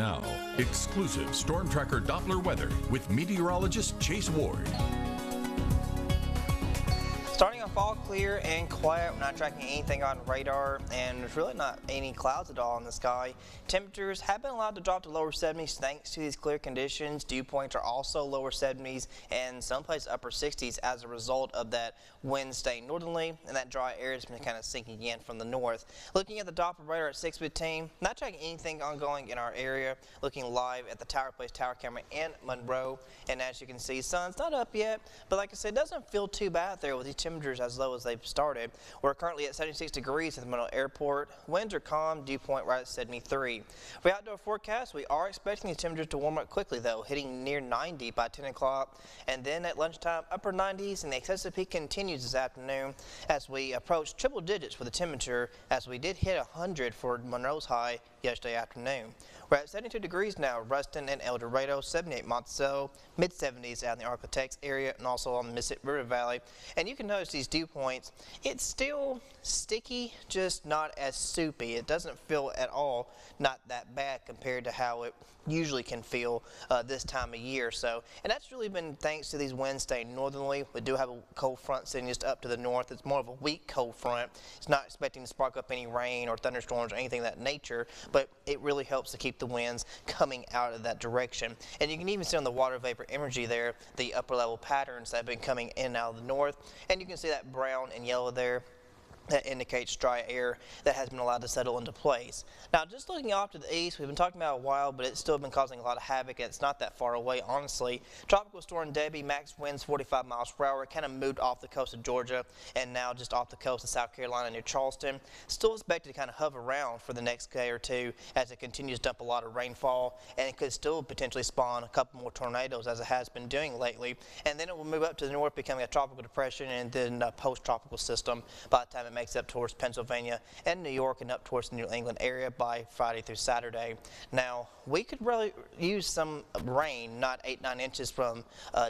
Now, exclusive Storm Tracker Doppler weather with meteorologist Chase Ward. Starting off all clear and quiet, we're not tracking anything on radar, and there's really not any clouds at all in the sky. Temperatures have been allowed to drop to lower 70s thanks to these clear conditions. Dew points are also lower 70s and some places upper 60s as a result of that wind staying northerly and that dry air has been kind of sinking in from the north. Looking at the Doppler radar at 6:15, not tracking anything ongoing in our area. Looking live at the Tower Place Tower camera in Monroe, and as you can see, sun's not up yet, but like I said, it doesn't feel too bad there with these temperatures as low as they've started. We're currently at 76 degrees at the Monroe Airport. Winds are calm, dew point right at 73. For the outdoor forecast, we are expecting the temperatures to warm up quickly though, hitting near 90 by 10 o'clock, and then at lunchtime upper 90s, and the excessive heat continues this afternoon as we approach triple digits for the temperature, as we did hit 100 for Monroe's high yesterday afternoon. We're at 72 degrees now, Ruston and El Dorado, 78 Monticello, mid-70s out in the Arklatex area and also on the Mississippi River Valley. And you can notice these dew points, it's still sticky, just not as soupy. It doesn't feel at all not that bad compared to how it usually can feel this time of year. So, and that's really been thanks to these winds staying northerly. We do have a cold front sitting just up to the north. It's more of a weak cold front. It's not expecting to spark up any rain or thunderstorms or anything of that nature, but it really helps to keep the winds coming out of that direction. And you can even see on the water vapor imagery there the upper level patterns that have been coming in and out of the north, and you can see that brown and yellow there. That indicates dry air that has been allowed to settle into place. Now, just looking off to the east, we've been talking about it a while, but it's still been causing a lot of havoc, and it's not that far away, honestly. Tropical storm Debbie, max winds 45 miles per hour, kind of moved off the coast of Georgia and now just off the coast of South Carolina near Charleston. Still expected to kind of hover around for the next day or two as it continues to dump a lot of rainfall, and it could still potentially spawn a couple more tornadoes as it has been doing lately. And then it will move up to the north, becoming a tropical depression and then a post-tropical system by the time it makes up towards Pennsylvania and New York and up towards the New England area by Friday through Saturday. Now, we could really use some rain, not 8-9 inches from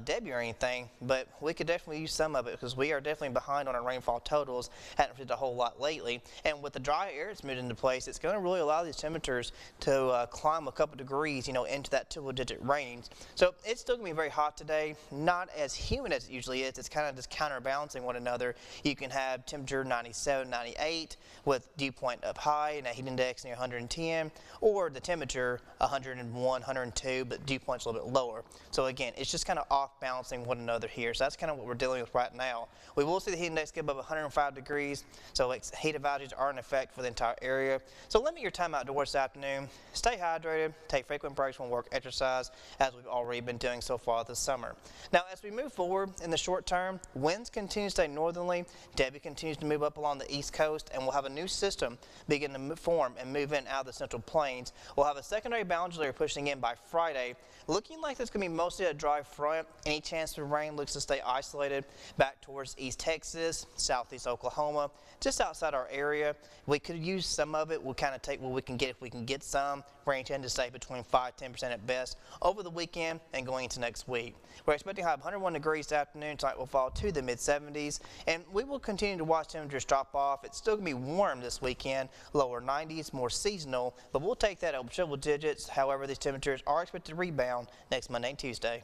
Debbie or anything, but we could definitely use some of it because we are definitely behind on our rainfall totals. Haven't received a whole lot lately, and with the dry air that's moved into place, it's going to really allow these temperatures to climb a couple degrees, you know, into that double-digit range. So it's still going to be very hot today, not as humid as it usually is. It's kind of just counterbalancing one another. You can have temperature 97, 98 with dew point up high and a heat index near 110, or the temperature 101, 102, but dew point's a little bit lower. So again, it's just kind of off balancing one another here. So that's kind of what we're dealing with right now. We will see the heat index get above 105 degrees, so heat advisories are in effect for the entire area. So limit your time outdoors this afternoon. Stay hydrated, take frequent breaks from work, exercise, as we've already been doing so far this summer. Now, as we move forward in the short term, winds continue to stay northerly. Debbie continues to move up along the east coast, and we'll have a new system begin to form and move in out of the central plains. We'll have a secondary boundary layer pushing in by Friday, looking like it's going to be mostly a dry front. Any chance of rain looks to stay isolated back towards East Texas, southeast Oklahoma, just outside our area. We could use some of it. We'll kind of take what we can get if we can get some. Rain tend to stay between 5-10% at best over the weekend and going into next week. We're expecting to have 101 degrees this afternoon. Tonight will fall to the mid-70s, and we will continue to watch temperatures drop off. It's still going to be warm this weekend, lower 90s, more seasonal, but we'll take that over triple digits. However, these temperatures are expected to rebound next Monday and Tuesday.